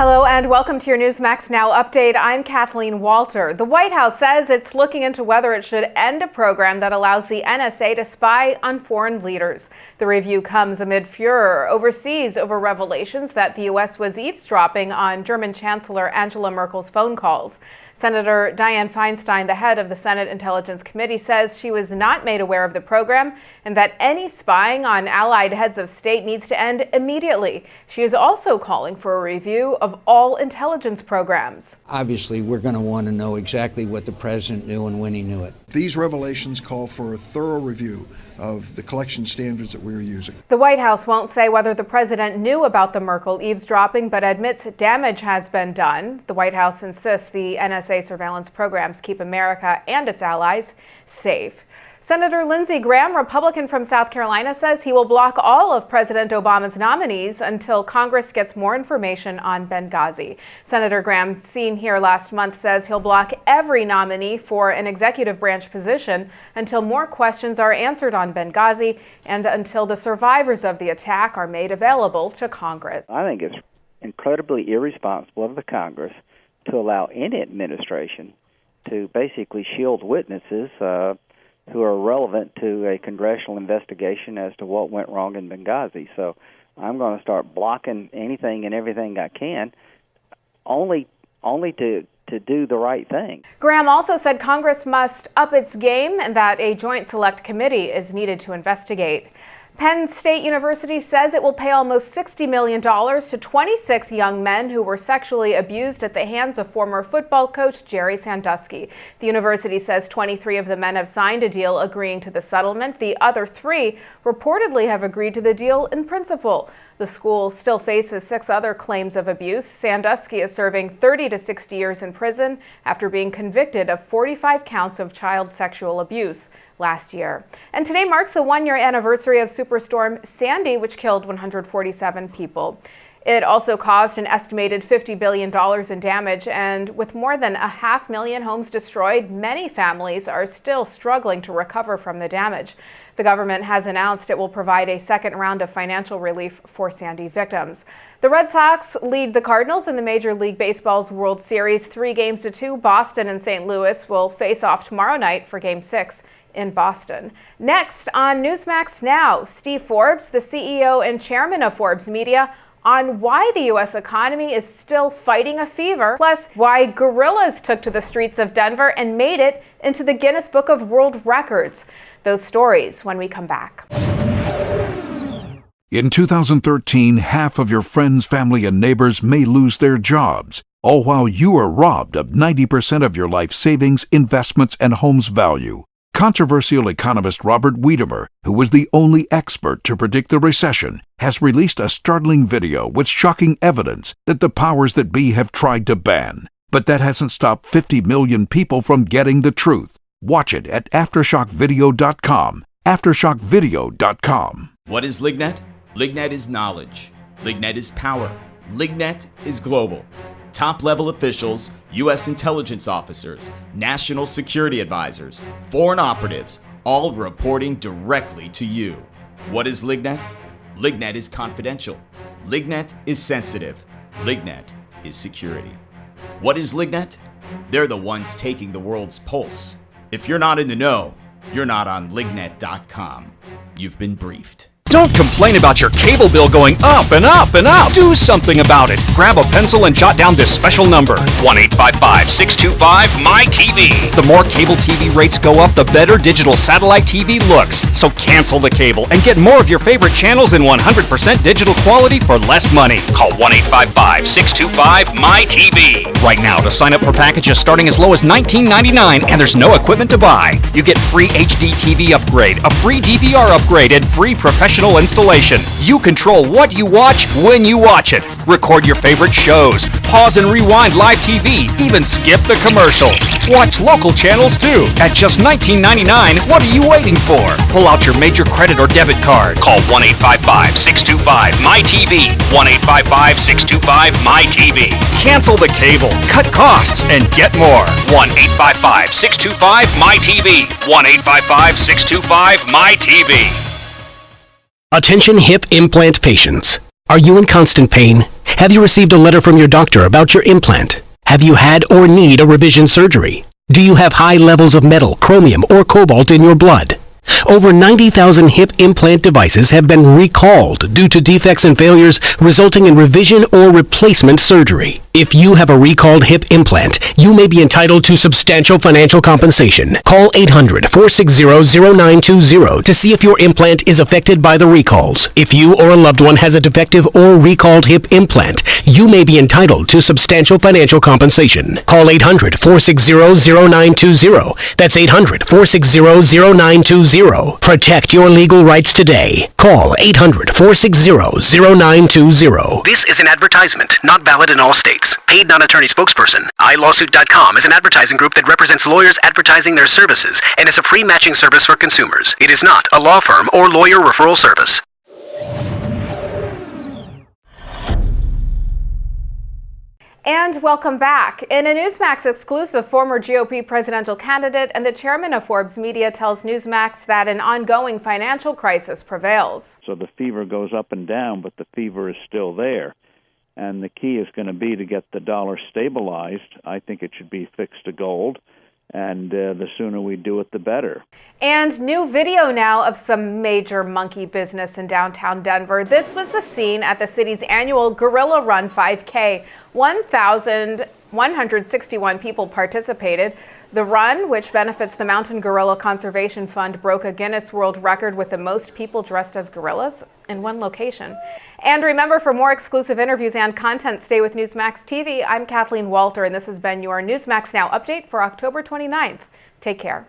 Hello and welcome to your Newsmax Now update. I'm Kathleen Walter. The White House says it's looking into whether it should end a program that allows the NSA to spy on foreign leaders. The review comes amid furor overseas over revelations that the U.S. was eavesdropping on German Chancellor Angela Merkel's phone calls. Senator Dianne Feinstein, the head of the Senate Intelligence Committee, says she was not made aware of the program and that any spying on allied heads of state needs to end immediately. She is also calling for a review of all intelligence programs. Obviously, we're going to want to know exactly what the president knew and when he knew it. These revelations call for a thorough review of the collection standards that we're using. The White House won't say whether the president knew about the Merkel eavesdropping, but admits damage has been done. The White House insists the NSA surveillance programs keep America and its allies safe. Senator Lindsey Graham, Republican from South Carolina, says he will block all of President Obama's nominees until Congress gets more information on Benghazi. Senator Graham, seen here last month, says he'll block every nominee for an executive branch position until more questions are answered on Benghazi and until the survivors of the attack are made available to Congress. I think it's incredibly irresponsible of the Congress to allow any administration to basically shield witnesses who are relevant to a congressional investigation as to what went wrong in Benghazi. So I'm going to start blocking anything and everything I can, only to do the right thing. Graham also said Congress must up its game and that a joint select committee is needed to investigate. Penn State University says it will pay almost $60 million to 26 young men who were sexually abused at the hands of former football coach Jerry Sandusky. The university says 23 of the men have signed a deal agreeing to the settlement. The other 3 reportedly have agreed to the deal in principle. The school still faces 6 other claims of abuse. Sandusky is serving 30 to 60 years in prison after being convicted of 45 counts of child sexual abuse last year. And today marks the 1-year anniversary of Superstorm Sandy, which killed 147 people. It also caused an estimated $50 billion in damage, and with more than 500,000 homes destroyed, many families are still struggling to recover from the damage. The government has announced it will provide a second round of financial relief for Sandy victims. The Red Sox lead the Cardinals in the Major League Baseball's World Series 3-2. Boston and St. Louis will face off tomorrow night for Game 6 in Boston. Next on Newsmax Now, Steve Forbes, the CEO and chairman of Forbes Media, on why the U.S. economy is still fighting a fever, plus why gorillas took to the streets of Denver and made it into the Guinness Book of World Records. Those stories when we come back. In 2013, half of your friends, family, and neighbors may lose their jobs, all while you are robbed of 90% of your life savings, investments, and home's value. Controversial economist Robert Wiedemer, who was the only expert to predict the recession, has released a startling video with shocking evidence that the powers that be have tried to ban. But that hasn't stopped 50 million people from getting the truth. Watch it at AftershockVideo.com. AftershockVideo.com. What is LigNet? LigNet is knowledge. LigNet is power. LigNet is global. Top-level officials, U.S. intelligence officers, national security advisors, foreign operatives, all reporting directly to you. What is LigNet? LigNet is confidential. LigNet is sensitive. LigNet is security. What is LigNet? They're the ones taking the world's pulse. If you're not in the know, you're not on lignet.com. You've been briefed. Don't complain about your cable bill going up and up and up. Do something about it. Grab a pencil and jot down this special number, 1-855-625-MY-TV. The more cable TV rates go up, the better digital satellite TV looks. So cancel the cable and get more of your favorite channels in 100% digital quality for less money. Call 1-855-625-MY-TV. Right now to sign up for packages starting as low as $19.99, and there's no equipment to buy. You get free HD TV upgrade, a free DVR upgrade, and free professional installation. You control what you watch when you watch it. Record your favorite shows, pause and rewind live TV, even skip the commercials. Watch local channels too. At just $19.99, what are you waiting for? Pull out your major credit or debit card. Call 1-855-625-MY-TV. 1-855-625-MY-TV. Cancel the cable, cut costs, and get more. 1-855-625-MY-TV. 1-855-625-MY-TV. Attention hip implant patients. Are you in constant pain? Have you received a letter from your doctor about your implant? Have you had or need a revision surgery? Do you have high levels of metal, chromium, or cobalt in your blood? Over 90,000 hip implant devices have been recalled due to defects and failures resulting in revision or replacement surgery. If you have a recalled hip implant, you may be entitled to substantial financial compensation. Call 800-460-0920 to see if your implant is affected by the recalls. If you or a loved one has a defective or recalled hip implant, you may be entitled to substantial financial compensation. Call 800-460-0920. That's 800-460-0920. Protect your legal rights today. Call 800-460-0920. This is an advertisement, not valid in all states. Paid non-attorney spokesperson. iLawsuit.com is an advertising group that represents lawyers advertising their services and is a free matching service for consumers. It is not a law firm or lawyer referral service. And welcome back. In a Newsmax exclusive, former GOP presidential candidate and the chairman of Forbes Media tells Newsmax that an ongoing financial crisis prevails. So the fever goes up and down, but the fever is still there. And the key is going to be to get the dollar stabilized. I think it should be fixed to gold. And the sooner we do it, the better. And new video now of some major monkey business in downtown Denver. This was the scene at the city's annual Gorilla Run 5K. 1,161 people participated. The run, which benefits the Mountain Gorilla Conservation Fund, broke a Guinness World Record with the most people dressed as gorillas in one location. And remember, for more exclusive interviews and content, stay with Newsmax TV. I'm Kathleen Walter, and this has been your Newsmax Now update for October 29th. Take care.